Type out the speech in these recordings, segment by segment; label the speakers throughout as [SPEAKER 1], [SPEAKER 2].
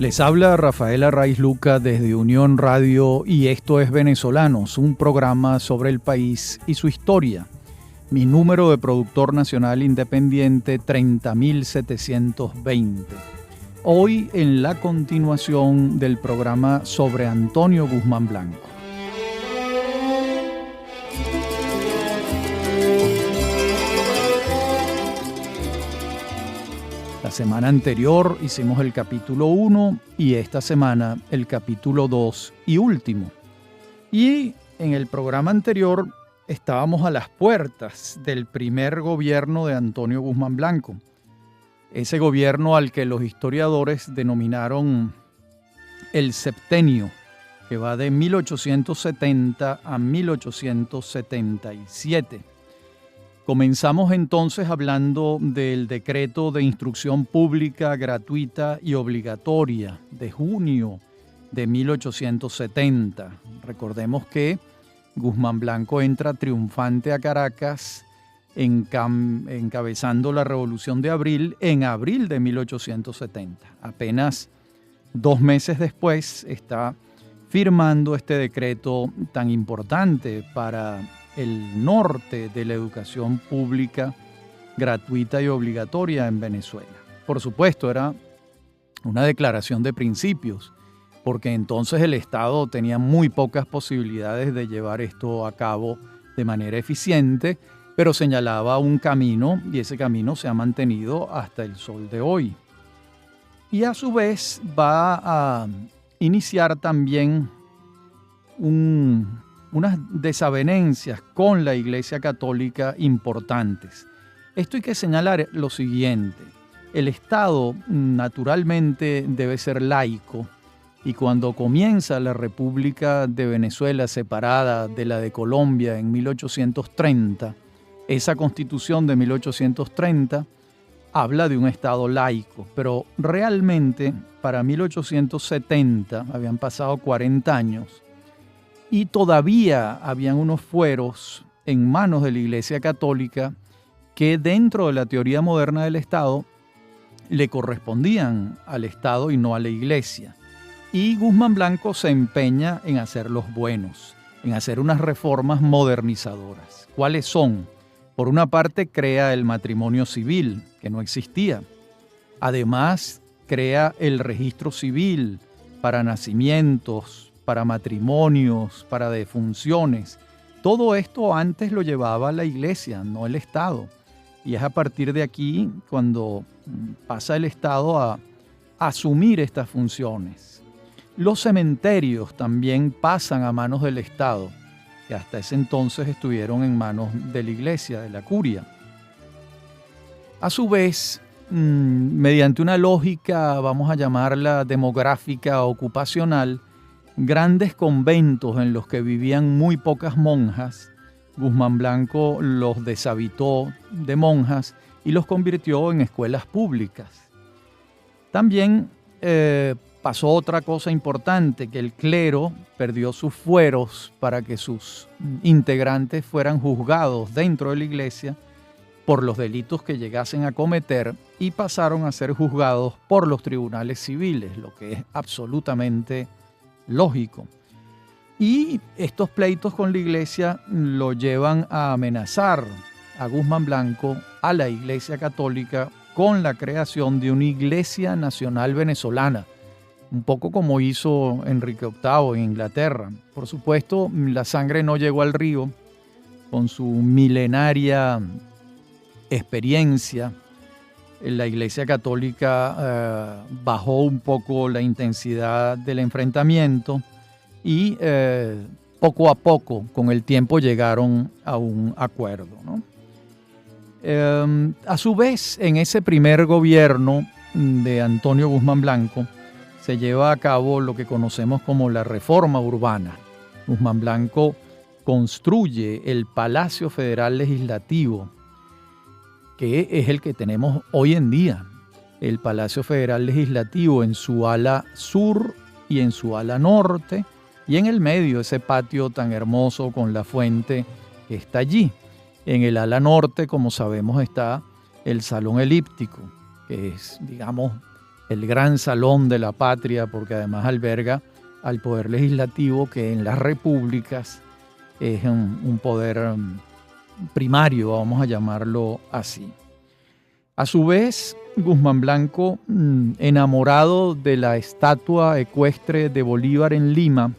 [SPEAKER 1] Les habla Rafael Arraiz Luca desde Unión Radio y esto es Venezolanos, un programa sobre el país y su historia. Mi número de productor nacional independiente 30.720. Hoy en la continuación del programa sobre Antonio Guzmán Blanco. La semana anterior hicimos el capítulo 1 y esta semana el capítulo 2 y último. Y en el programa anterior estábamos a las puertas del primer gobierno de Antonio Guzmán Blanco. Ese gobierno al que los historiadores denominaron el septenio, que va de 1870 a 1877. Comenzamos entonces hablando del decreto de instrucción pública gratuita y obligatoria de junio de 1870. Recordemos que Guzmán Blanco entra triunfante a Caracas encabezando la Revolución de Abril en abril de 1870. Apenas 2 meses después está firmando este decreto tan importante para el norte de la educación pública gratuita y obligatoria en Venezuela. Por supuesto, era una declaración de principios, porque entonces el Estado tenía muy pocas posibilidades de llevar esto a cabo de manera eficiente, pero señalaba un camino y ese camino se ha mantenido hasta el sol de hoy. Y a su vez va a iniciar también unas desavenencias con la Iglesia Católica importantes. Esto hay que señalar lo siguiente: el Estado naturalmente debe ser laico y cuando comienza la República de Venezuela separada de la de Colombia en 1830, esa Constitución de 1830 habla de un Estado laico, pero realmente para 1870 habían pasado 40 años y todavía habían unos fueros en manos de la Iglesia Católica que dentro de la teoría moderna del Estado le correspondían al Estado y no a la Iglesia. Y Guzmán Blanco se empeña en hacerlos buenos, en hacer unas reformas modernizadoras. ¿Cuáles son? Por una parte, crea el matrimonio civil, que no existía. Además, crea el registro civil para nacimientos, para matrimonios, para defunciones. Todo esto antes lo llevaba la Iglesia, no el Estado. Y es a partir de aquí cuando pasa el Estado a asumir estas funciones. Los cementerios también pasan a manos del Estado, que hasta ese entonces estuvieron en manos de la Iglesia, de la curia. A su vez, mediante una lógica, vamos a llamarla demográfica ocupacional, grandes conventos en los que vivían muy pocas monjas, Guzmán Blanco los deshabitó de monjas y los convirtió en escuelas públicas. También pasó otra cosa importante, que el clero perdió sus fueros para que sus integrantes fueran juzgados dentro de la iglesia por los delitos que llegasen a cometer y pasaron a ser juzgados por los tribunales civiles, lo que es absolutamente lógico. Y estos pleitos con la iglesia lo llevan a amenazar a Guzmán Blanco, a la Iglesia Católica, con la creación de una Iglesia Nacional Venezolana, un poco como hizo Enrique VIII en Inglaterra. Por supuesto, la sangre no llegó al río. Con su milenaria experiencia, la Iglesia Católica bajó un poco la intensidad del enfrentamiento y poco a poco, con el tiempo, llegaron a un acuerdo, ¿no? A su vez, en ese primer gobierno de Antonio Guzmán Blanco, se lleva a cabo lo que conocemos como la reforma urbana. Guzmán Blanco construye el Palacio Federal Legislativo, que es el que tenemos hoy en día. El Palacio Federal Legislativo en su ala sur y en su ala norte, y en el medio ese patio tan hermoso con la fuente que está allí. En el ala norte, como sabemos, está el Salón Elíptico, que es, digamos, el gran salón de la patria, porque además alberga al poder legislativo, que en las repúblicas es un poder primario, vamos a llamarlo así. A su vez, Guzmán Blanco, enamorado de la estatua ecuestre de Bolívar en Lima,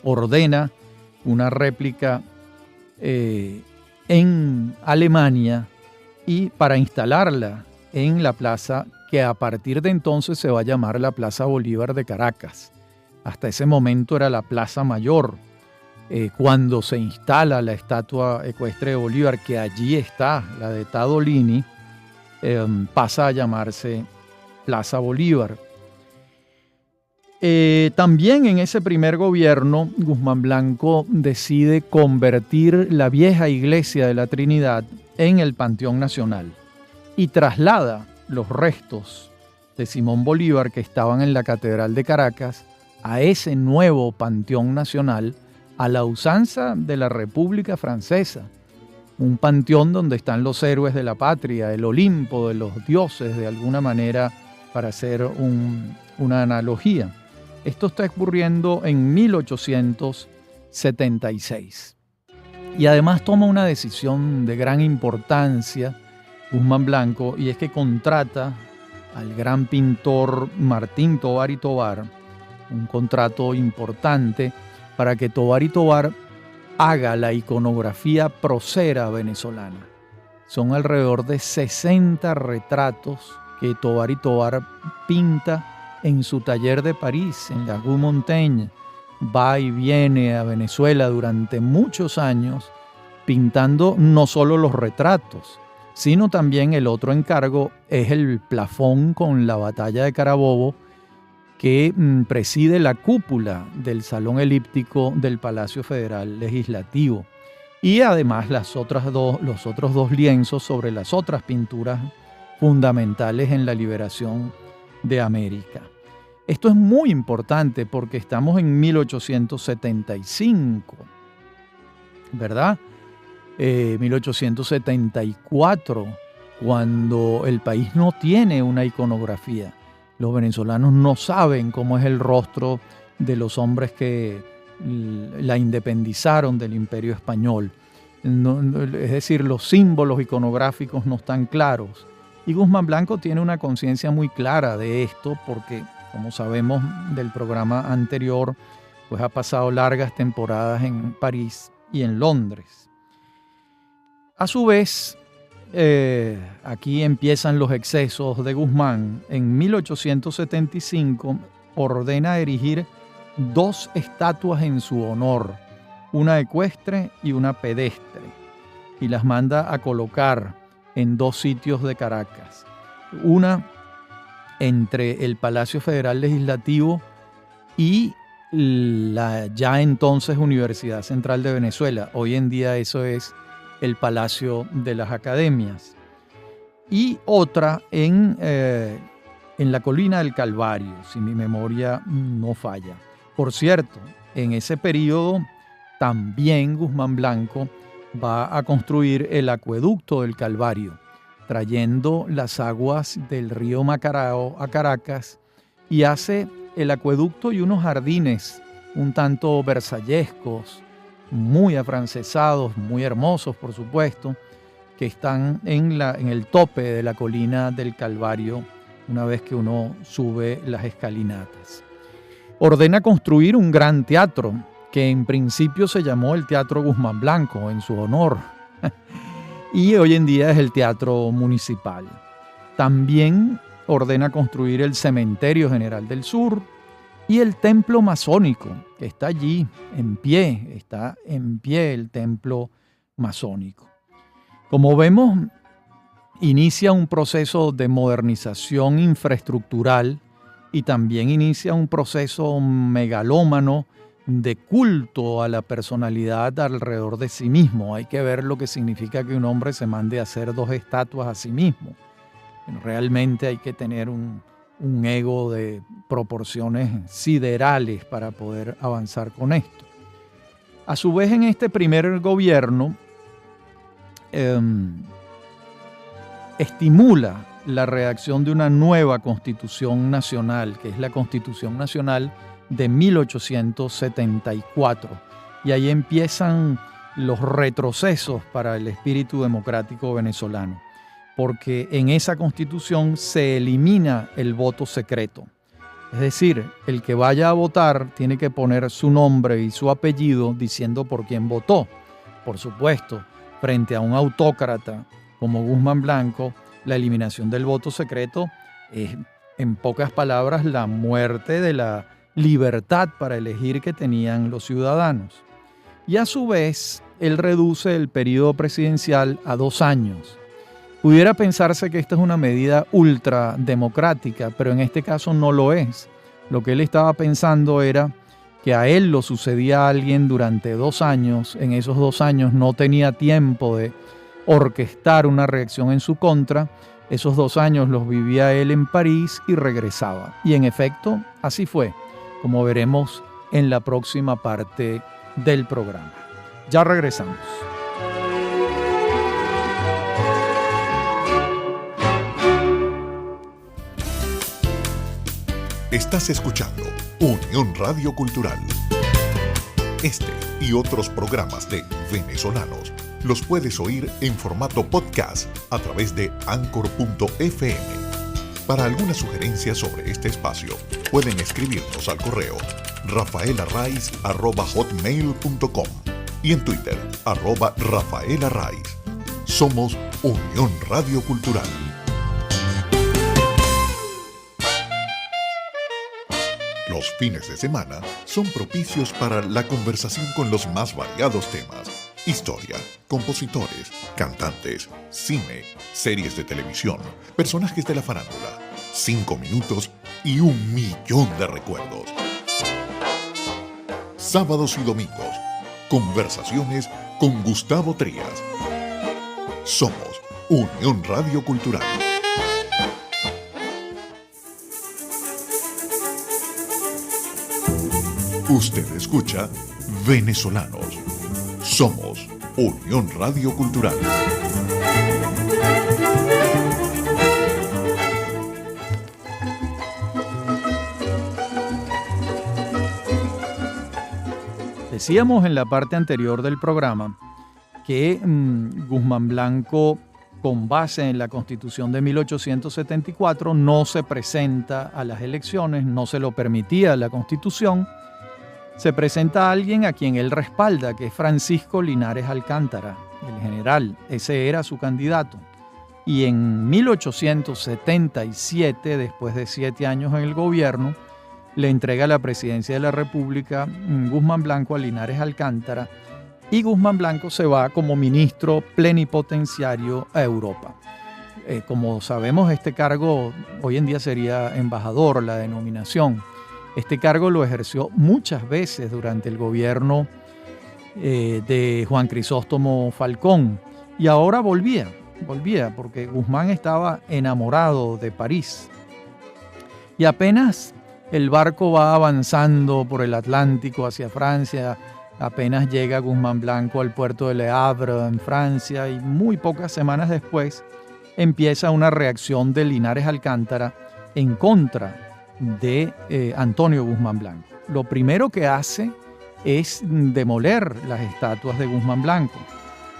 [SPEAKER 1] ordena una réplica en Alemania y para instalarla en la plaza que a partir de entonces se va a llamar la Plaza Bolívar de Caracas. Hasta ese momento era la Plaza Mayor. Cuando se instala la estatua ecuestre de Bolívar, que allí está, la de Tadolini, pasa a llamarse Plaza Bolívar. También en ese primer gobierno, Guzmán Blanco decide convertir la vieja iglesia de la Trinidad en el Panteón Nacional y traslada los restos de Simón Bolívar que estaban en la Catedral de Caracas a ese nuevo Panteón Nacional, a la usanza de la República Francesa. Un panteón donde están los héroes de la patria, el Olimpo de los dioses, de alguna manera, para hacer una analogía. Esto está ocurriendo en 1876. Y además toma una decisión de gran importancia Guzmán Blanco, y es que contrata al gran pintor Martín Tovar y Tovar, un contrato importante para que Tovar y Tovar haga la iconografía prócera venezolana. Son alrededor de 60 retratos que Tovar y Tovar pinta en su taller de París, en la Rue Montaigne. Va y viene a Venezuela durante muchos años pintando no solo los retratos, sino también el otro encargo es el plafón con la batalla de Carabobo, que preside la cúpula del Salón Elíptico del Palacio Federal Legislativo. Y además los otros dos lienzos sobre las otras pinturas fundamentales en la liberación de América. Esto es muy importante porque estamos en 1875, ¿verdad? 1874, cuando el país no tiene una iconografía. Los venezolanos no saben cómo es el rostro de los hombres que la independizaron del Imperio Español. Es decir, los símbolos iconográficos no están claros. Y Guzmán Blanco tiene una conciencia muy clara de esto porque, como sabemos del programa anterior, pues ha pasado largas temporadas en París y en Londres. A su vez, aquí empiezan los excesos de Guzmán. En 1875 ordena erigir 2 estatuas en su honor, una ecuestre y una pedestre, y las manda a colocar en 2 sitios de Caracas. Una entre el Palacio Federal Legislativo y la ya entonces Universidad Central de Venezuela. Hoy en día eso es el Palacio de las Academias. Y otra en la colina del Calvario, si mi memoria no falla. Por cierto, en ese periodo también Guzmán Blanco va a construir el acueducto del Calvario, trayendo las aguas del río Macarao a Caracas, y hace el acueducto y unos jardines un tanto versallescos, muy afrancesados, muy hermosos por supuesto, que están en el tope de la colina del Calvario una vez que uno sube las escalinatas. Ordena construir un gran teatro que en principio se llamó el Teatro Guzmán Blanco en su honor y hoy en día es el Teatro Municipal. También ordena construir el Cementerio General del Sur y el templo masónico, que está allí, está en pie el templo masónico. Como vemos, inicia un proceso de modernización infraestructural y también inicia un proceso megalómano de culto a la personalidad alrededor de sí mismo. Hay que ver lo que significa que un hombre se mande a hacer 2 estatuas a sí mismo. Realmente hay que tener un ego de proporciones siderales para poder avanzar con esto. A su vez, en este primer gobierno estimula la redacción de una nueva Constitución Nacional, que es la Constitución Nacional de 1874. Y ahí empiezan los retrocesos para el espíritu democrático venezolano, porque en esa Constitución se elimina el voto secreto. Es decir, el que vaya a votar tiene que poner su nombre y su apellido diciendo por quién votó. Por supuesto, frente a un autócrata como Guzmán Blanco, la eliminación del voto secreto es, en pocas palabras, la muerte de la libertad para elegir que tenían los ciudadanos. Y a su vez, él reduce el periodo presidencial a 2 años. Pudiera pensarse que esta es una medida ultrademocrática, pero en este caso no lo es. Lo que él estaba pensando era que a él lo sucedía a alguien durante 2 años. En esos 2 años no tenía tiempo de orquestar una reacción en su contra. Esos 2 años los vivía él en París y regresaba. Y en efecto, así fue, como veremos en la próxima parte del programa. Ya regresamos.
[SPEAKER 2] Estás escuchando Unión Radio Cultural. Este y otros programas de Venezolanos los puedes oír en formato podcast a través de Anchor.fm. Para alguna sugerencia sobre este espacio, pueden escribirnos al correo rafaelarraiz@hotmail.com y en Twitter @rafaelarraiz. Somos Unión Radio Cultural. Los fines de semana son propicios para la conversación con los más variados temas: historia, compositores, cantantes, cine, series de televisión, personajes de la farándula, 5 minutos y 1.000.000 de recuerdos. Sábados y domingos, conversaciones con Gustavo Trías. Somos Unión Radio Cultural. Usted escucha Venezolanos. Somos Unión Radio Cultural.
[SPEAKER 1] Decíamos en la parte anterior del programa que Guzmán Blanco, con base en la Constitución de 1874, no se presenta a las elecciones, no se lo permitía la Constitución. Se presenta a alguien a quien él respalda, que es Francisco Linares Alcántara, el general. Ese era su candidato. Y en 1877, después de 7 años en el gobierno, le entrega la presidencia de la República Guzmán Blanco a Linares Alcántara, y Guzmán Blanco se va como ministro plenipotenciario a Europa. Como sabemos, este cargo hoy en día sería embajador, la denominación. Este cargo lo ejerció muchas veces durante el gobierno de Juan Crisóstomo Falcón, y ahora volvía porque Guzmán estaba enamorado de París. Y apenas el barco va avanzando por el Atlántico hacia Francia, apenas llega Guzmán Blanco al puerto de Le Havre en Francia, y muy pocas semanas después empieza una reacción de Linares Alcántara en contra de Antonio Guzmán Blanco. Lo primero que hace es demoler las estatuas de Guzmán Blanco,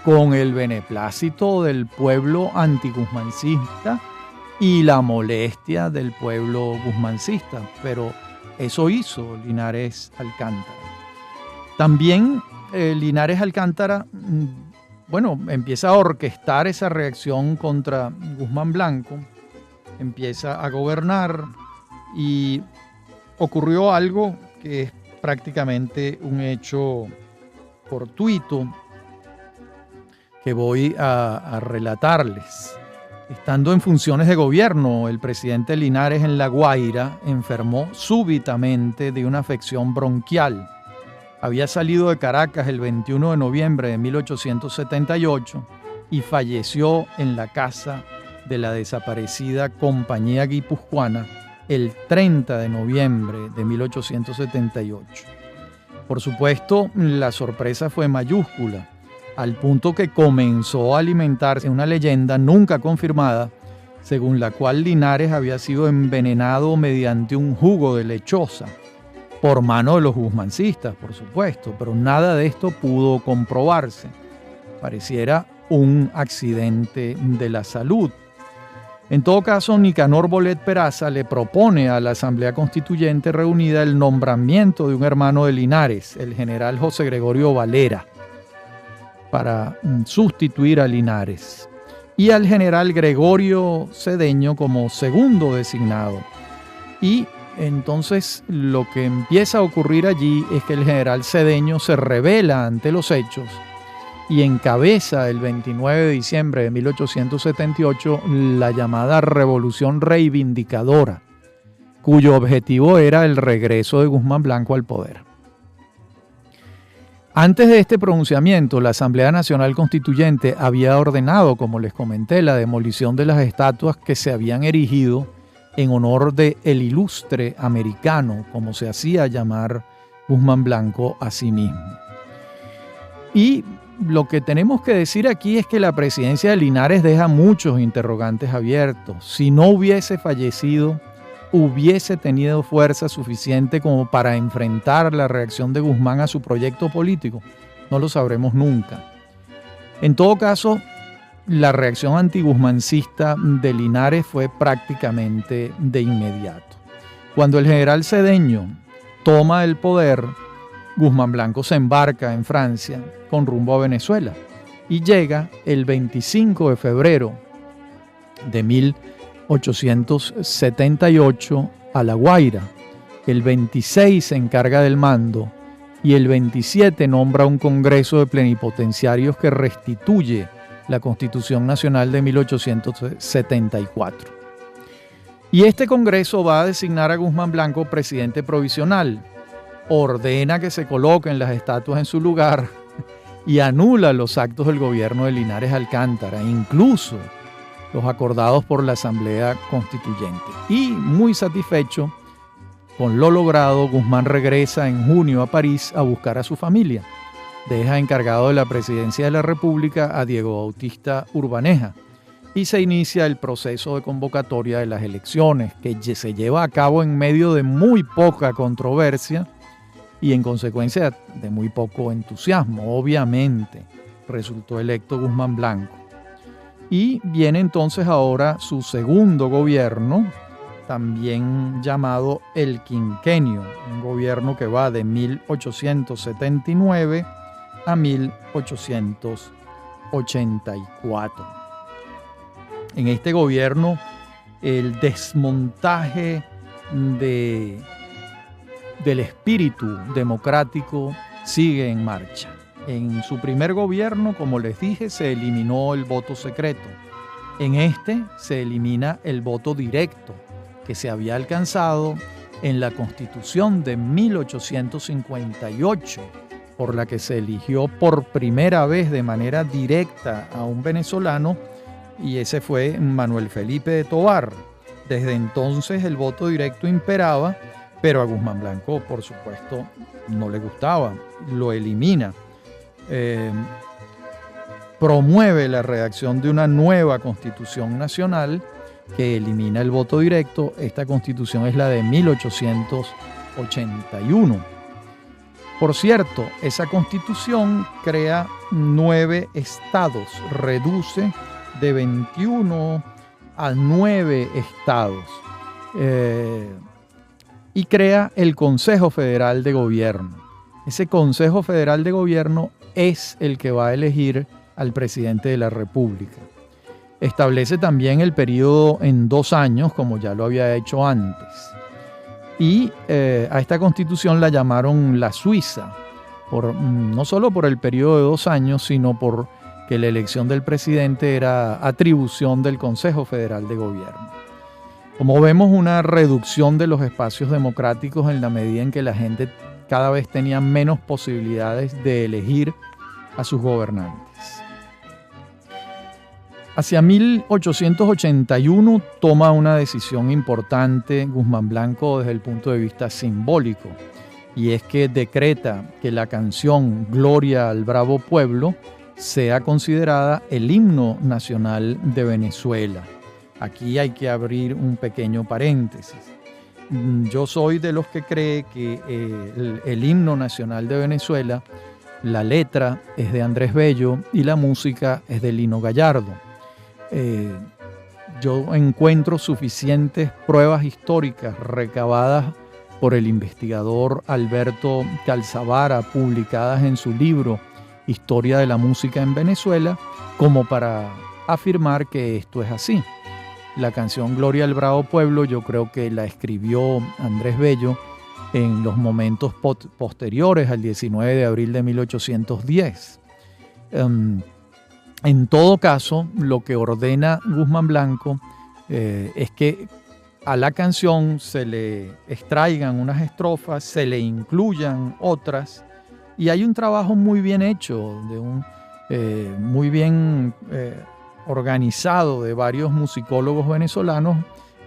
[SPEAKER 1] con el beneplácito del pueblo antiguzmancista y la molestia del pueblo guzmancista, pero eso hizo Linares Alcántara. También Linares Alcántara, empieza a orquestar esa reacción contra Guzmán Blanco, empieza a gobernar, y ocurrió algo que es prácticamente un hecho fortuito que voy a relatarles. Estando en funciones de gobierno, el presidente Linares en La Guaira enfermó súbitamente de una afección bronquial. Había salido de Caracas el 21 de noviembre de 1878 y falleció en la casa de la desaparecida Compañía Guipuzcoana el 30 de noviembre de 1878. Por supuesto, la sorpresa fue mayúscula, al punto que comenzó a alimentarse una leyenda nunca confirmada según la cual Linares había sido envenenado mediante un jugo de lechosa, por mano de los guzmancistas, por supuesto, pero nada de esto pudo comprobarse. Pareciera un accidente de la salud. En todo caso, Nicanor Bolet Peraza le propone a la Asamblea Constituyente reunida el nombramiento de un hermano de Linares, el general José Gregorio Valera, para sustituir a Linares, y al general Gregorio Cedeño como segundo designado. Y entonces lo que empieza a ocurrir allí es que el general Cedeño se revela ante los hechos y encabeza el 29 de diciembre de 1878 la llamada Revolución Reivindicadora, cuyo objetivo era el regreso de Guzmán Blanco al poder. Antes de este pronunciamiento, la Asamblea Nacional Constituyente había ordenado, como les comenté, la demolición de las estatuas que se habían erigido en honor de el ilustre americano, como se hacía llamar Guzmán Blanco a sí mismo. Y lo que tenemos que decir aquí es que la presidencia de Linares deja muchos interrogantes abiertos. Si no hubiese fallecido, hubiese tenido fuerza suficiente como para enfrentar la reacción de Guzmán a su proyecto político. No lo sabremos nunca. En todo caso, la reacción antiguzmancista de Linares fue prácticamente de inmediato. Cuando el general Cedeño toma el poder, Guzmán Blanco se embarca en Francia con rumbo a Venezuela y llega el 25 de febrero de 1878 a La Guaira. El 26 se encarga del mando y el 27 nombra un congreso de plenipotenciarios que restituye la Constitución Nacional de 1874. Y este congreso va a designar a Guzmán Blanco presidente provisional, ordena que se coloquen las estatuas en su lugar y anula los actos del gobierno de Linares Alcántara, incluso los acordados por la Asamblea Constituyente. Y muy satisfecho con lo logrado, Guzmán regresa en junio a París a buscar a su familia. Deja encargado de la presidencia de la República a Diego Bautista Urbaneja y se inicia el proceso de convocatoria de las elecciones, que se lleva a cabo en medio de muy poca controversia y en consecuencia de muy poco entusiasmo. Obviamente resultó electo Guzmán Blanco. Y viene entonces ahora su segundo gobierno, también llamado el quinquenio, un gobierno que va de 1879 a 1884. En este gobierno, el desmontaje del espíritu democrático sigue en marcha. En su primer gobierno, como les dije, se eliminó el voto secreto. En este se elimina el voto directo que se había alcanzado en la Constitución de 1858, por la que se eligió por primera vez de manera directa a un venezolano, y ese fue Manuel Felipe de Tovar. Desde entonces el voto directo imperaba, pero a Guzmán Blanco, por supuesto, no le gustaba, lo elimina. Promueve la redacción de una nueva Constitución Nacional que elimina el voto directo. Esta Constitución es la de 1881. Por cierto, esa Constitución crea 9 estados, reduce de 21 a 9 estados y crea el Consejo Federal de Gobierno. Ese Consejo Federal de Gobierno es el que va a elegir al presidente de la República. Establece también el periodo en 2 años, como ya lo había hecho antes. Y a esta constitución la llamaron la Suiza, no solo por el periodo de 2 años, sino por que la elección del presidente era atribución del Consejo Federal de Gobierno. Como vemos, una reducción de los espacios democráticos en la medida en que la gente cada vez tenía menos posibilidades de elegir a sus gobernantes. Hacia 1881 toma una decisión importante Guzmán Blanco desde el punto de vista simbólico, y es que decreta que la canción Gloria al Bravo Pueblo sea considerada el himno nacional de Venezuela. Aquí hay que abrir un pequeño paréntesis. Yo soy de los que cree que el himno nacional de Venezuela, la letra es de Andrés Bello y la música es de Lino Gallardo. Yo encuentro suficientes pruebas históricas recabadas por el investigador Alberto Calzavara, publicadas en su libro Historia de la Música en Venezuela, como para afirmar que esto es así. La canción Gloria al Bravo Pueblo yo creo que la escribió Andrés Bello en los momentos posteriores al 19 de abril de 1810. En todo caso, lo que ordena Guzmán Blanco es que a la canción se le extraigan unas estrofas, se le incluyan otras, y hay un trabajo muy bien hecho, muy bien organizado de varios musicólogos venezolanos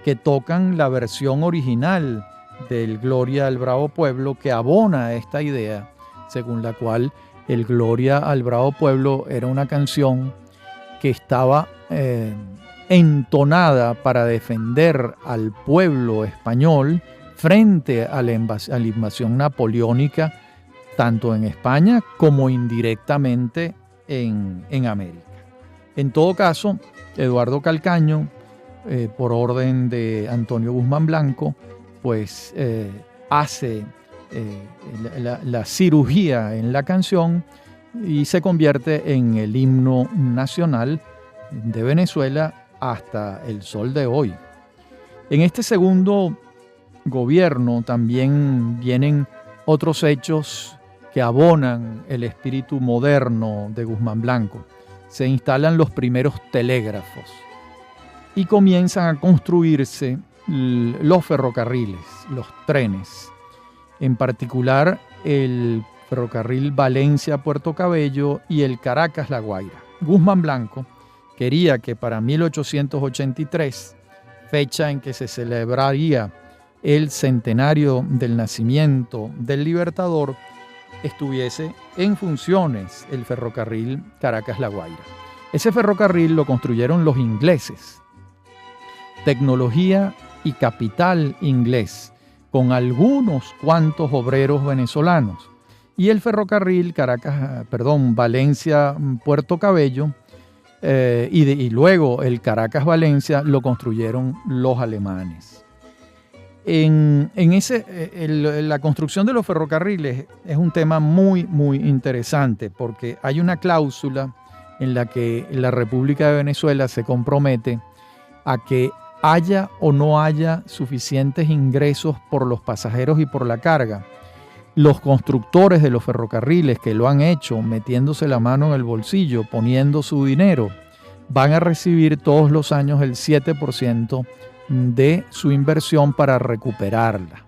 [SPEAKER 1] que tocan la versión original del Gloria al Bravo Pueblo, que abona esta idea según la cual el Gloria al Bravo Pueblo era una canción que estaba entonada para defender al pueblo español frente a la invasión napoleónica, tanto en España como indirectamente en América. En todo caso, Eduardo Calcaño, por orden de Antonio Guzmán Blanco, pues hace la cirugía en la canción y se convierte en el himno nacional de Venezuela hasta el sol de hoy. En este segundo gobierno también vienen otros hechos que abonan el espíritu moderno de Guzmán Blanco. Se instalan los primeros telégrafos y comienzan a construirse los ferrocarriles, los trenes, en particular el ferrocarril Valencia-Puerto Cabello y el Caracas-La Guaira. Guzmán Blanco quería que para 1883, fecha en que se celebraría el centenario del nacimiento del Libertador, estuviese en funciones el ferrocarril Caracas-La Guaira. Ese ferrocarril lo construyeron los ingleses. Tecnología y capital inglés, con algunos cuantos obreros venezolanos. Y el ferrocarril Valencia-Puerto Cabello y luego el Caracas-Valencia lo construyeron los alemanes. La construcción de los ferrocarriles es un tema muy, muy interesante porque hay una cláusula en la que la República de Venezuela se compromete a que haya o no haya suficientes ingresos por los pasajeros y por la carga. Los constructores de los ferrocarriles que lo han hecho metiéndose la mano en el bolsillo, poniendo su dinero, van a recibir todos los años el 7% de su inversión para recuperarla.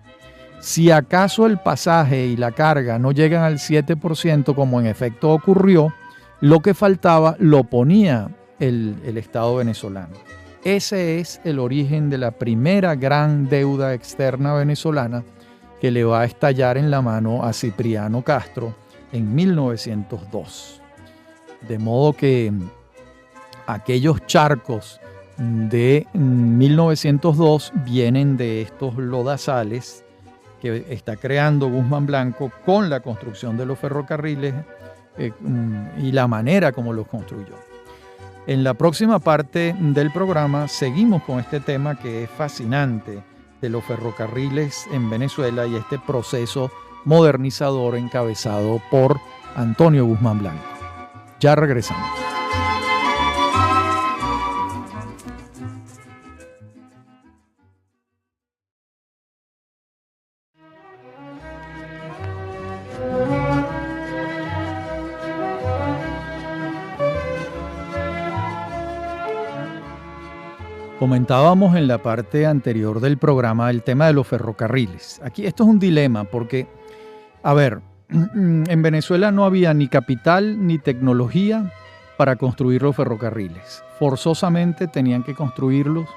[SPEAKER 1] Si acaso el pasaje y la carga no llegan al 7%, como en efecto ocurrió, lo que faltaba lo ponía el Estado venezolano. Ese es el origen de la primera gran deuda externa venezolana que le va a estallar en la mano a Cipriano Castro en 1902. De modo que aquellos charcos de 1902 vienen de estos lodazales que está creando Guzmán Blanco con la construcción de los ferrocarriles y la manera como los construyó. En la próxima parte del programa seguimos con este tema que es fascinante de los ferrocarriles en Venezuela y este proceso modernizador encabezado por Antonio Guzmán Blanco. Ya regresamos. Comentábamos en la parte anterior del programa el tema de los ferrocarriles. Aquí esto es un dilema porque, en Venezuela no había ni capital ni tecnología para construir los ferrocarriles. Forzosamente tenían que construirlos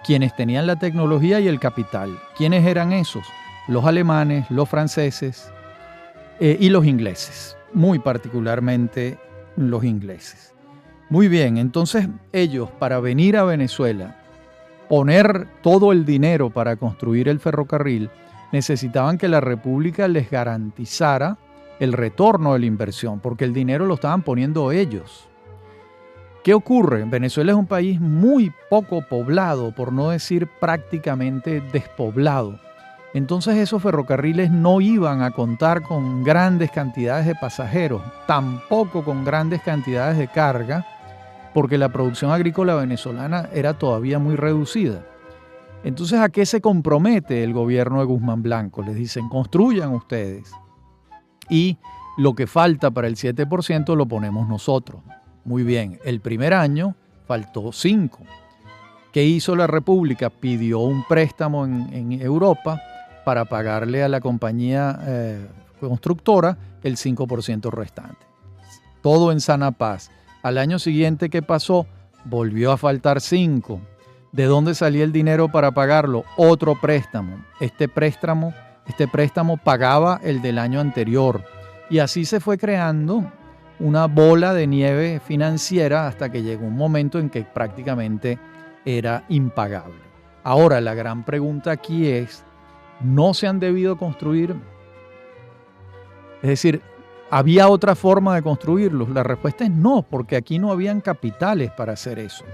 [SPEAKER 1] quienes tenían la tecnología y el capital. ¿Quiénes eran esos? Los alemanes, los franceses y los ingleses, muy particularmente los ingleses. Muy bien, entonces ellos para venir a Venezuela poner todo el dinero para construir el ferrocarril, necesitaban que la República les garantizara el retorno de la inversión, porque el dinero lo estaban poniendo ellos. ¿Qué ocurre? Venezuela es un país muy poco poblado, por no decir prácticamente despoblado. Entonces esos ferrocarriles no iban a contar con grandes cantidades de pasajeros, tampoco con grandes cantidades de carga, porque la producción agrícola venezolana era todavía muy reducida. Entonces, ¿a qué se compromete el gobierno de Guzmán Blanco? Les dicen, construyan ustedes y lo que falta para el 7% lo ponemos nosotros. Muy bien, el primer año faltó 5%. ¿Qué hizo la República? Pidió un préstamo en Europa para pagarle a la compañía constructora el 5% restante. Todo en sana paz. Al año siguiente, ¿qué pasó? Volvió a faltar 5%. ¿De dónde salía el dinero para pagarlo? Otro préstamo. Este préstamo pagaba el del año anterior. Y así se fue creando una bola de nieve financiera hasta que llegó un momento en que prácticamente era impagable. Ahora, la gran pregunta aquí es, ¿no se han debido construir? Es decir, ¿había otra forma de construirlos? La respuesta es no, porque aquí no habían capitales para hacer eso.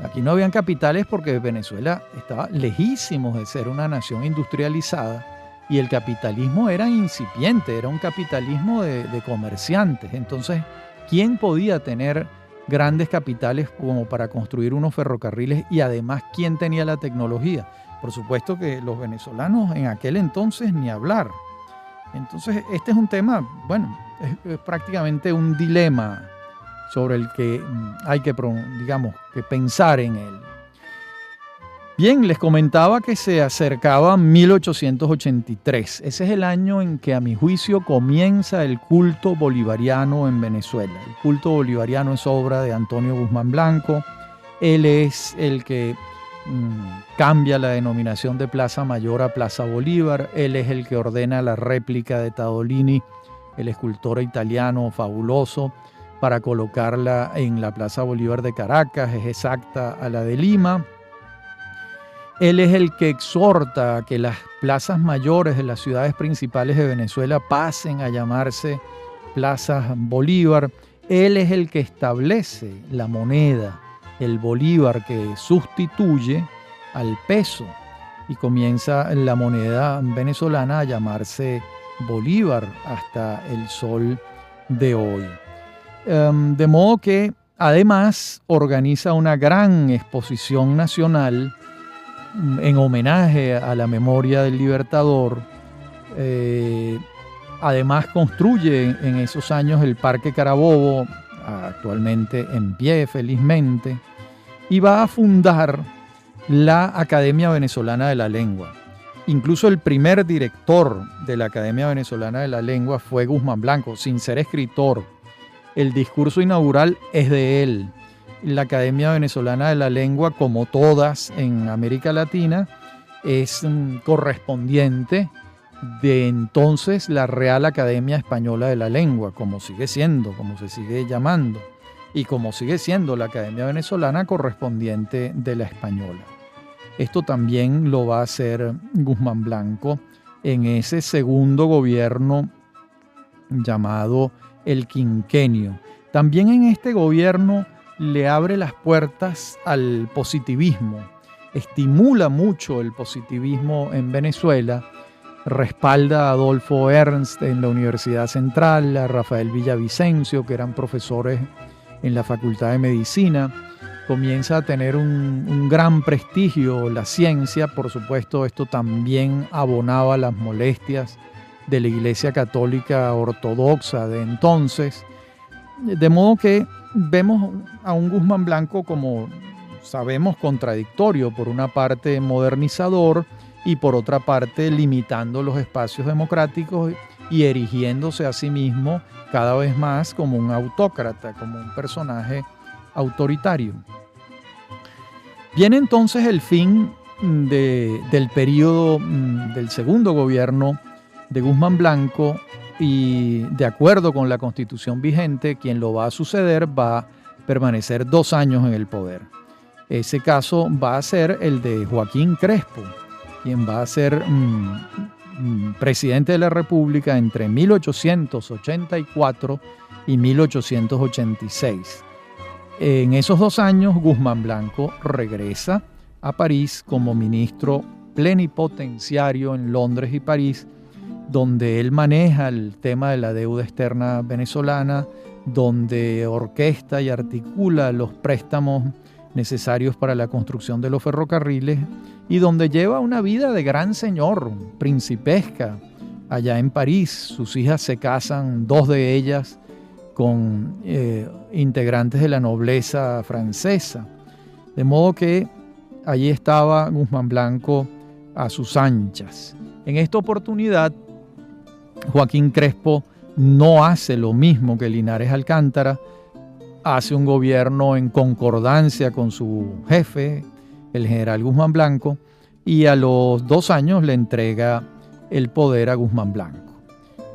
[SPEAKER 1] Aquí no habían capitales porque Venezuela estaba lejísimos de ser una nación industrializada y el capitalismo era incipiente, era un capitalismo de comerciantes. Entonces, ¿quién podía tener grandes capitales como para construir unos ferrocarriles y además quién tenía la tecnología? Por supuesto que los venezolanos en aquel entonces ni hablar. Entonces, este es un tema, bueno, es prácticamente un dilema sobre el que hay que, que pensar en él. Bien, les comentaba que se acercaba 1883. Ese es el año en que, a mi juicio, comienza el culto bolivariano en Venezuela. El culto bolivariano es obra de Antonio Guzmán Blanco. Él es el que cambia la denominación de Plaza Mayor a Plaza Bolívar. Él es el que ordena la réplica de Tadolini, el escultor italiano fabuloso, para colocarla en la Plaza Bolívar de Caracas. Es exacta a la de Lima. Él es el que exhorta a que las plazas mayores de las ciudades principales de Venezuela pasen a llamarse Plazas Bolívar. Él es el que establece la moneda, el bolívar, que sustituye al peso, y comienza la moneda venezolana a llamarse bolívar hasta el sol de hoy. De modo que además organiza una gran exposición nacional en homenaje a la memoria del Libertador. Además construye en esos años el Parque Carabobo, actualmente en pie, felizmente, y va a fundar la Academia Venezolana de la Lengua. Incluso el primer director de la Academia Venezolana de la Lengua fue Guzmán Blanco, sin ser escritor. El discurso inaugural es de él. La Academia Venezolana de la Lengua, como todas en América Latina, es correspondiente de entonces la Real Academia Española de la Lengua, como sigue siendo, como se sigue llamando, y como sigue siendo la Academia Venezolana correspondiente de la Española. Esto también lo va a hacer Guzmán Blanco en ese segundo gobierno llamado el quinquenio. También en este gobierno le abre las puertas al positivismo, estimula mucho el positivismo en Venezuela, respalda a Adolfo Ernst en la Universidad Central, a Rafael Villavicencio, que eran profesores en la Facultad de Medicina. Comienza a tener un gran prestigio la ciencia. Por supuesto, esto también abonaba las molestias de la Iglesia Católica Ortodoxa de entonces. De modo que vemos a un Guzmán Blanco, como sabemos, contradictorio, por una parte modernizador y por otra parte limitando los espacios democráticos y erigiéndose a sí mismo cada vez más como un autócrata, como un personaje autoritario. Viene entonces el fin del periodo del segundo gobierno de Guzmán Blanco, y de acuerdo con la Constitución vigente, quien lo va a suceder va a permanecer 2 años en el poder. Ese caso va a ser el de Joaquín Crespo, quien va a ser presidente de la República entre 1884 y 1886. En esos 2 años, Guzmán Blanco regresa a París como ministro plenipotenciario en Londres y París, donde él maneja el tema de la deuda externa venezolana, donde orquesta y articula los préstamos necesarios para la construcción de los ferrocarriles y donde lleva una vida de gran señor, principesca, allá en París. Sus hijas se casan, 2 de ellas con integrantes de la nobleza francesa. De modo que allí estaba Guzmán Blanco a sus anchas. En esta oportunidad, Joaquín Crespo no hace lo mismo que Linares Alcántara, hace un gobierno en concordancia con su jefe, el general Guzmán Blanco, y a los 2 años le entrega el poder a Guzmán Blanco,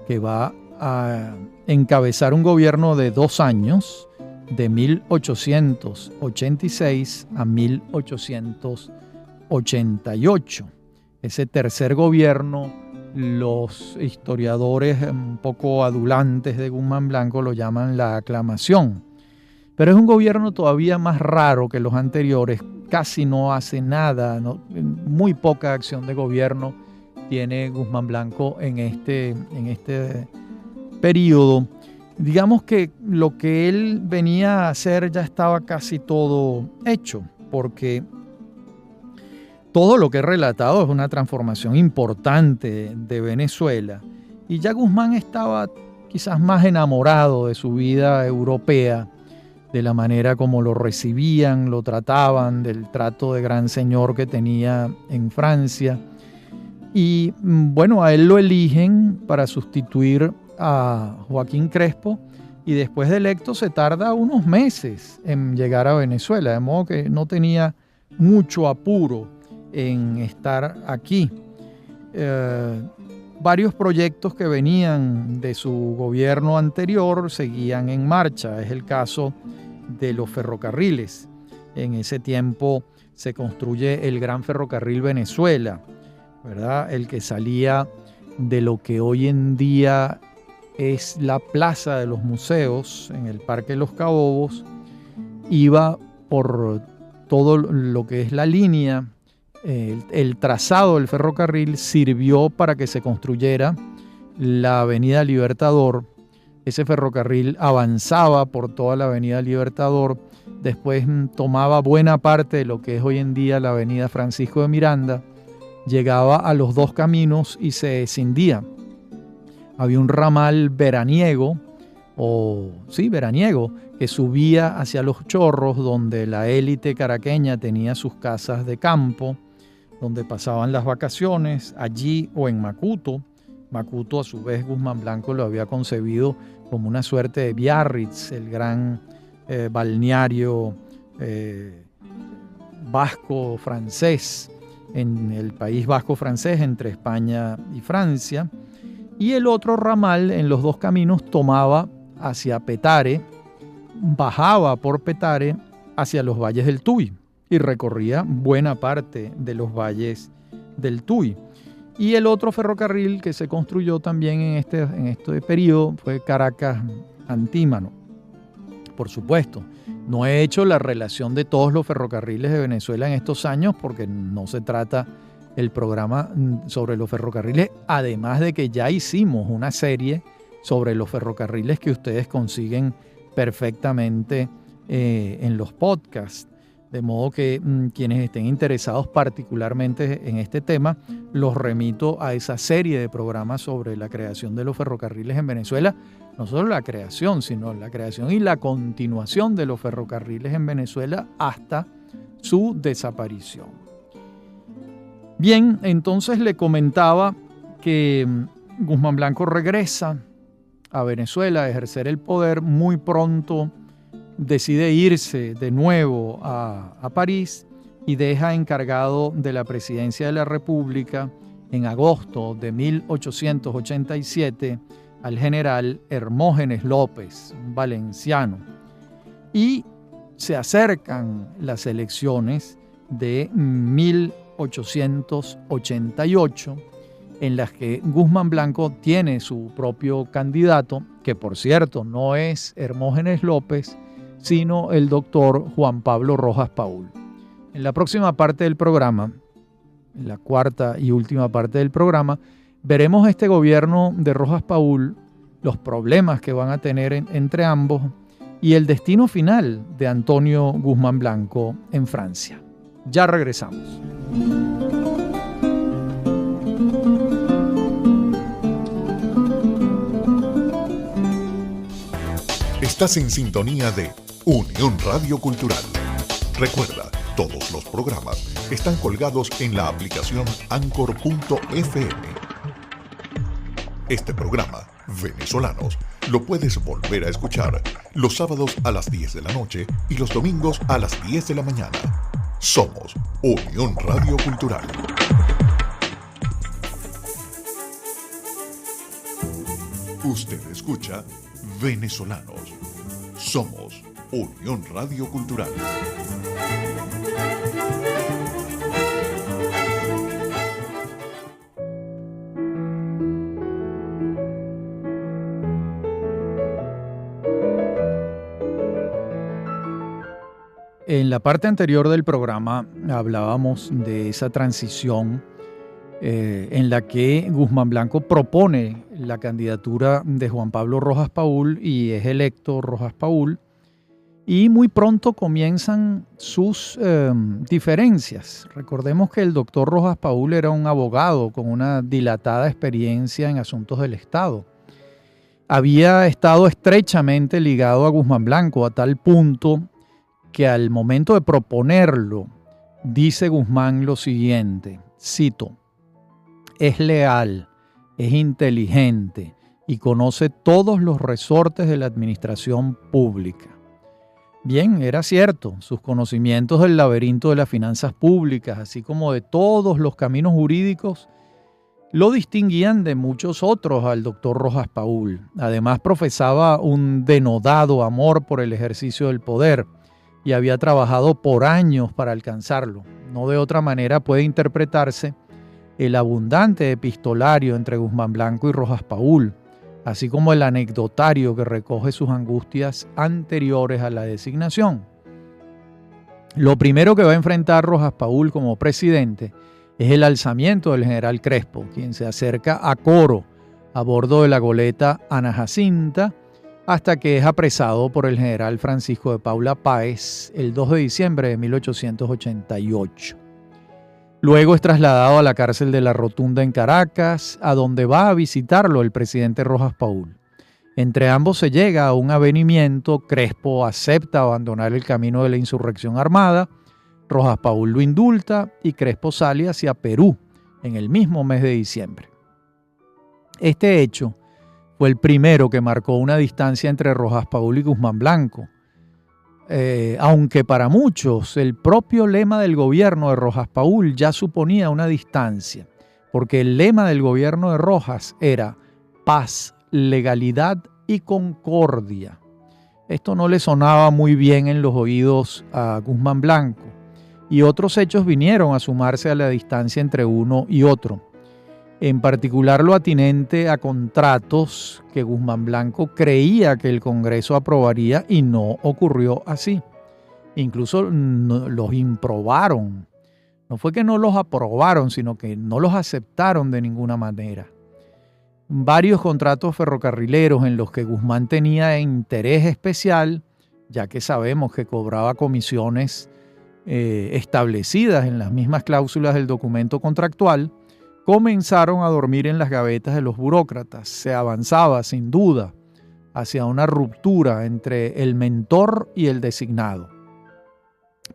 [SPEAKER 1] que va a encabezar un gobierno de 2 años, de 1886 a 1888. Ese tercer gobierno, los historiadores un poco adulantes de Guzmán Blanco lo llaman la aclamación. Pero es un gobierno todavía más raro que los anteriores, casi no hace nada, muy poca acción de gobierno tiene Guzmán Blanco en este periodo. Digamos que lo que él venía a hacer ya estaba casi todo hecho, porque todo lo que he relatado es una transformación importante de Venezuela. Y ya Guzmán estaba quizás más enamorado de su vida europea, de la manera como lo recibían, lo trataban, del trato de gran señor que tenía en Francia. Y bueno, a él lo eligen para sustituir a Joaquín Crespo y después de electo se tarda unos meses en llegar a Venezuela, de modo que no tenía mucho apuro en estar aquí. Varios proyectos que venían de su gobierno anterior seguían en marcha. Es el caso de los ferrocarriles. En ese tiempo se construye el Gran Ferrocarril Venezuela, ¿verdad? El que salía de lo que hoy en día es la Plaza de los Museos en el Parque Los Cabobos, iba por todo lo que es la línea. El trazado del ferrocarril sirvió para que se construyera la Avenida Libertador. Ese ferrocarril avanzaba por toda la Avenida Libertador, después tomaba buena parte de lo que es hoy en día la Avenida Francisco de Miranda, llegaba a los 2 caminos y se escindía. Había un ramal veraniego, que subía hacia Los Chorros, donde la élite caraqueña tenía sus casas de campo, donde pasaban las vacaciones, allí o en Macuto. Macuto, a su vez, Guzmán Blanco lo había concebido como una suerte de Biarritz, el gran balneario vasco-francés, en el país vasco-francés, entre España y Francia. Y el otro ramal, en los 2 caminos, tomaba hacia Petare, bajaba por Petare hacia los valles del Tuy y recorría buena parte de los valles del Tuy. Y el otro ferrocarril que se construyó también en este periodo fue Caracas-Antímano. Por supuesto, no he hecho la relación de todos los ferrocarriles de Venezuela en estos años porque no se trata el programa sobre los ferrocarriles, además de que ya hicimos una serie sobre los ferrocarriles que ustedes consiguen perfectamente en los podcasts. De modo que quienes estén interesados particularmente en este tema, los remito a esa serie de programas sobre la creación de los ferrocarriles en Venezuela. No solo la creación, sino la creación y la continuación de los ferrocarriles en Venezuela hasta su desaparición. Bien, entonces le comentaba que Guzmán Blanco regresa a Venezuela a ejercer el poder. Muy pronto decide irse de nuevo a París y deja encargado de la presidencia de la República en agosto de 1887 al general Hermógenes López, un valenciano. Y se acercan las elecciones de 1888, en las que Guzmán Blanco tiene su propio candidato, que por cierto no es Hermógenes López, sino el doctor Juan Pablo Rojas Paul. En la próxima parte del programa, en la cuarta y última parte del programa, veremos este gobierno de Rojas Paul, los problemas que van a tener entre ambos y el destino final de Antonio Guzmán Blanco en Francia. Ya regresamos.
[SPEAKER 2] Estás en sintonía de Unión Radio Cultural. Recuerda, todos los programas están colgados en la aplicación Anchor.fm. Este programa, Venezolanos, lo puedes volver a escuchar los sábados a las 10 de la noche y los domingos a las 10 de la mañana. Somos Unión Radio Cultural. Usted escucha Venezolanos. Somos Unión Radio Cultural.
[SPEAKER 1] En la parte anterior del programa hablábamos de esa transición en la que Guzmán Blanco propone la candidatura de Juan Pablo Rojas Paul y es electo Rojas Paul, y muy pronto comienzan sus diferencias. Recordemos que el doctor Rojas Paul era un abogado con una dilatada experiencia en asuntos del Estado. Había estado estrechamente ligado a Guzmán Blanco a tal punto que al momento de proponerlo, dice Guzmán lo siguiente, cito: es leal, es inteligente y conoce todos los resortes de la administración pública. Bien, era cierto, sus conocimientos del laberinto de las finanzas públicas, así como de todos los caminos jurídicos, lo distinguían de muchos otros al doctor Rojas Paul. Además, profesaba un denodado amor por el ejercicio del poder y había trabajado por años para alcanzarlo. No de otra manera puede interpretarse el abundante epistolario entre Guzmán Blanco y Rojas Paul, así como el anecdotario que recoge sus angustias anteriores a la designación. Lo primero que va a enfrentar Rojas Paul como presidente es el alzamiento del general Crespo, quien se acerca a Coro a bordo de la goleta Ana Jacinta, hasta que es apresado por el general Francisco de Paula Páez el 2 de diciembre de 1888. Luego es trasladado a la cárcel de La Rotunda en Caracas, a donde va a visitarlo el presidente Rojas Paul. Entre ambos se llega a un avenimiento. Crespo acepta abandonar el camino de la insurrección armada, Rojas Paul lo indulta y Crespo sale hacia Perú en el mismo mes de diciembre. Este hecho fue el primero que marcó una distancia entre Rojas Paul y Guzmán Blanco. Aunque para muchos el propio lema del gobierno de Rojas Paul ya suponía una distancia, porque el lema del gobierno de Rojas era paz, legalidad y concordia. Esto no le sonaba muy bien en los oídos a Guzmán Blanco, y otros hechos vinieron a sumarse a la distancia entre uno y otro. En particular lo atinente a contratos que Guzmán Blanco creía que el Congreso aprobaría y no ocurrió así. Incluso los improbaron. No fue que no los aprobaron, sino que no los aceptaron de ninguna manera. Varios contratos ferrocarrileros en los que Guzmán tenía interés especial, ya que sabemos que cobraba comisiones establecidas en las mismas cláusulas del documento contractual, comenzaron a dormir en las gavetas de los burócratas. Se avanzaba, sin duda, hacia una ruptura entre el mentor y el designado.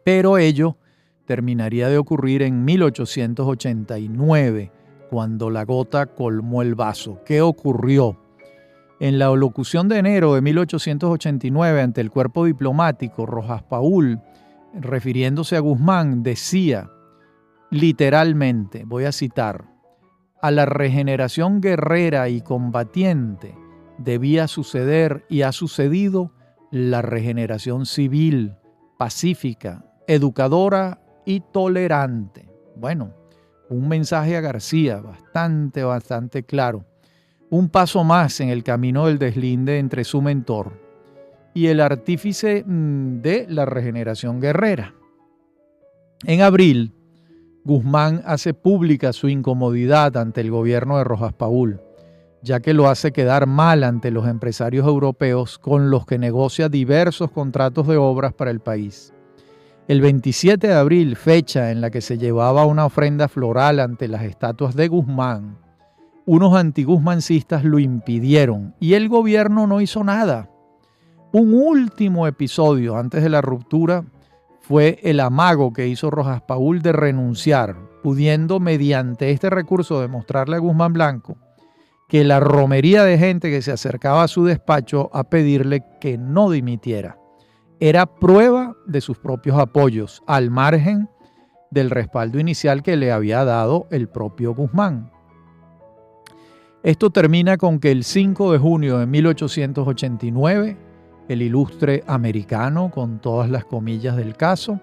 [SPEAKER 1] Pero ello terminaría de ocurrir en 1889, cuando la gota colmó el vaso. ¿Qué ocurrió? En la locución de enero de 1889 ante el cuerpo diplomático, Rojas Paul, refiriéndose a Guzmán, decía literalmente, voy a citar: a la regeneración guerrera y combatiente debía suceder y ha sucedido la regeneración civil, pacífica, educadora y tolerante. Bueno, un mensaje a García bastante claro. Un paso más en el camino del deslinde entre su mentor y el artífice de la regeneración guerrera. En abril, Guzmán hace pública su incomodidad ante el gobierno de Rojas Paul, ya que lo hace quedar mal ante los empresarios europeos con los que negocia diversos contratos de obras para el país. El 27 de abril, fecha en la que se llevaba una ofrenda floral ante las estatuas de Guzmán, unos antiguzmancistas lo impidieron y el gobierno no hizo nada. Un último episodio antes de la ruptura fue el amago que hizo Rojas Paul de renunciar, pudiendo mediante este recurso demostrarle a Guzmán Blanco que la romería de gente que se acercaba a su despacho a pedirle que no dimitiera era prueba de sus propios apoyos, al margen del respaldo inicial que le había dado el propio Guzmán. Esto termina con que el 5 de junio de 1889, el ilustre americano, con todas las comillas del caso,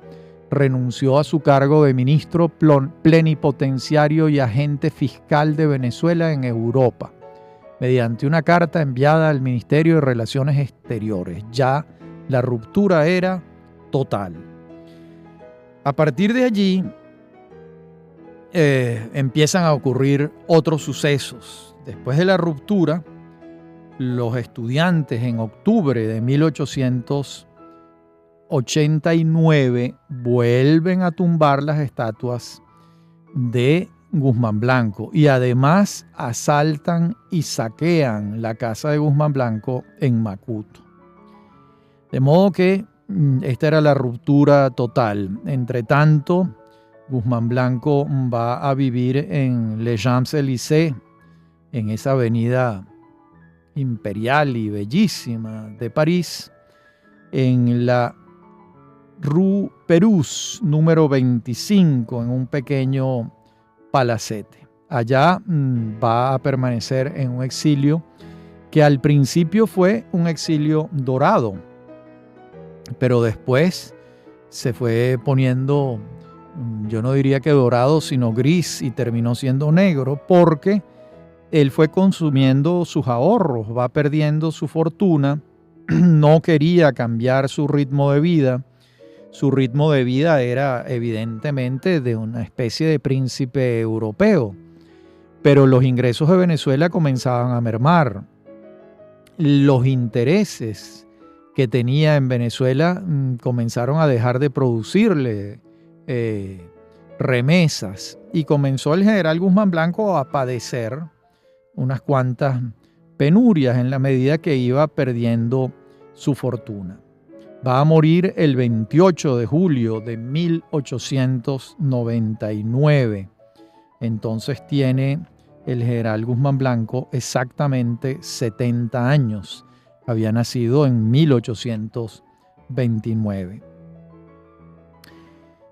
[SPEAKER 1] renunció a su cargo de ministro plenipotenciario y agente fiscal de Venezuela en Europa, mediante una carta enviada al Ministerio de Relaciones Exteriores. Ya la ruptura era total. A partir de allí empiezan a ocurrir otros sucesos. Después de la ruptura, los estudiantes en octubre de 1889 vuelven a tumbar las estatuas de Guzmán Blanco y además asaltan y saquean la casa de Guzmán Blanco en Macuto. De modo que esta era la ruptura total. Entre tanto, Guzmán Blanco va a vivir en Les Champs-Élysées, en esa avenida imperial y bellísima de París, en la Rue Pérouse, número 25, en un pequeño palacete. Allá va a permanecer en un exilio que al principio fue un exilio dorado, pero después se fue poniendo, yo no diría que dorado, sino gris, y terminó siendo negro porque él fue consumiendo sus ahorros, va perdiendo su fortuna, no quería cambiar su ritmo de vida. Su ritmo de vida era evidentemente de una especie de príncipe europeo, pero los ingresos de Venezuela comenzaban a mermar. Los intereses que tenía en Venezuela comenzaron a dejar de producirle remesas y comenzó el general Guzmán Blanco a padecer unas cuantas penurias en la medida que iba perdiendo su fortuna. Va a morir el 28 de julio de 1899. Entonces tiene el general Guzmán Blanco exactamente 70 años. Había nacido en 1829.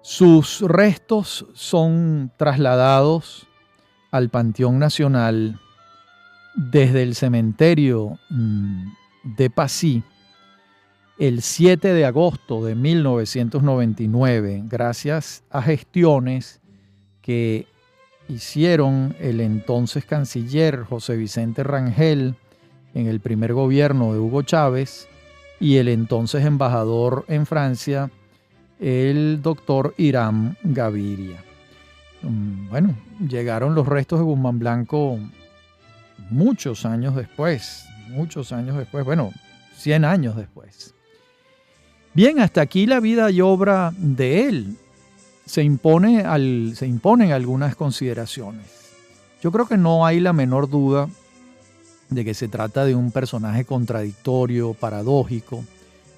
[SPEAKER 1] Sus restos son trasladados al Panteón Nacional desde el cementerio de Passy el 7 de agosto de 1999, gracias a gestiones que hicieron el entonces canciller José Vicente Rangel en el primer gobierno de Hugo Chávez y el entonces embajador en Francia, el doctor Hiram Gaviria. Bueno, llegaron los restos de Guzmán Blanco muchos años después, bueno, 100 años después. Bien, hasta aquí la vida y obra de él. Se imponen algunas consideraciones. Yo creo que no hay la menor duda de que se trata de un personaje contradictorio, paradójico.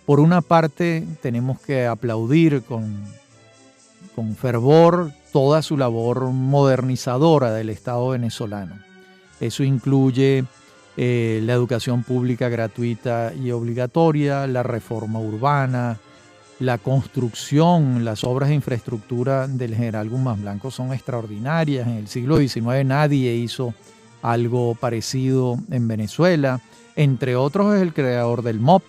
[SPEAKER 1] Por una parte, tenemos que aplaudir con fervor toda su labor modernizadora del Estado venezolano. Eso incluye la educación pública gratuita y obligatoria, la reforma urbana, la construcción, las obras de infraestructura del general Guzmán Blanco son extraordinarias. En el siglo XIX nadie hizo algo parecido en Venezuela. Entre otros es el creador del MOP,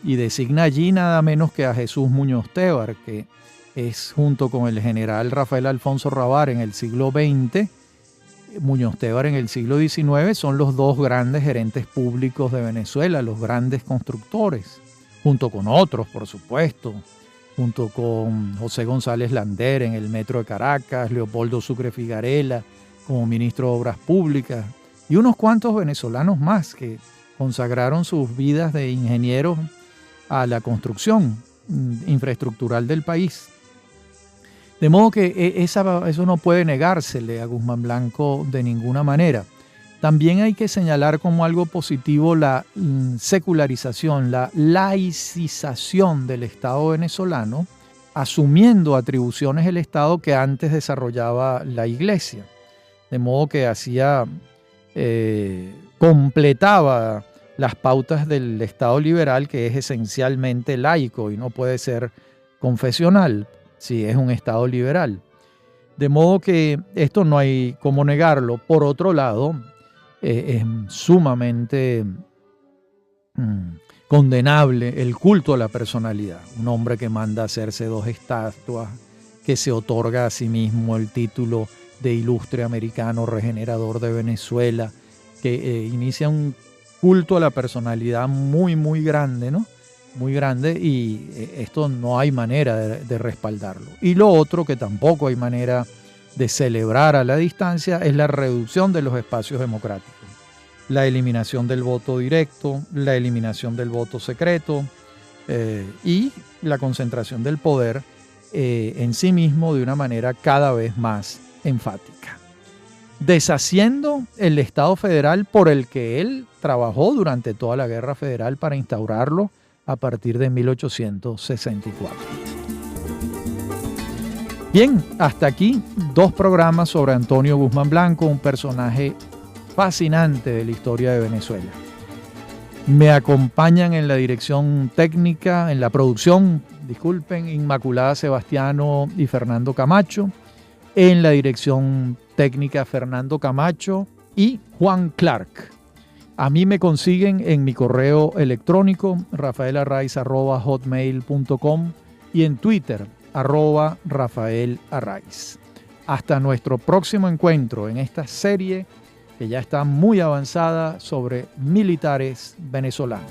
[SPEAKER 1] y designa allí nada menos que a Jesús Muñoz Tebar, que es, junto con el general Rafael Alfonso Rabar en el siglo XX, Muñoz Tebar en el siglo XIX, son los dos grandes gerentes públicos de Venezuela, los grandes constructores, junto con otros, por supuesto, junto con José González Lander en el Metro de Caracas, Leopoldo Sucre Figarela como ministro de Obras Públicas, y unos cuantos venezolanos más que consagraron sus vidas de ingenieros a la construcción infraestructural del país. De modo que eso no puede negársele a Guzmán Blanco de ninguna manera. También hay que señalar como algo positivo la secularización, la laicización del Estado venezolano, asumiendo atribuciones del Estado que antes desarrollaba la Iglesia. De modo que completaba las pautas del Estado liberal, que es esencialmente laico y no puede ser confesional si es un Estado liberal. De modo que esto no hay cómo negarlo. Por otro lado, es sumamente condenable el culto a la personalidad. Un hombre que manda a hacerse 2 estatuas, que se otorga a sí mismo el título de ilustre americano regenerador de Venezuela, que inicia un culto a la personalidad muy, muy grande, ¿no? Muy grande, y esto no hay manera de respaldarlo. Y lo otro que tampoco hay manera de celebrar a la distancia es la reducción de los espacios democráticos, la eliminación del voto directo, la eliminación del voto secreto y la concentración del poder en sí mismo de una manera cada vez más enfática, deshaciendo el Estado federal por el que él trabajó durante toda la Guerra Federal para instaurarlo a partir de 1864. Bien, hasta aquí 2 programas sobre Antonio Guzmán Blanco, un personaje fascinante de la historia de Venezuela. Me acompañan en la dirección técnica, en la producción, Inmaculada Sebastiano y Fernando Camacho. En la dirección técnica, Fernando Camacho y Juan Clark. A mí me consiguen en mi correo electrónico rafaelarraiz@hotmail.com y en Twitter @rafaelarraiz. Hasta nuestro próximo encuentro en esta serie que ya está muy avanzada sobre militares venezolanos.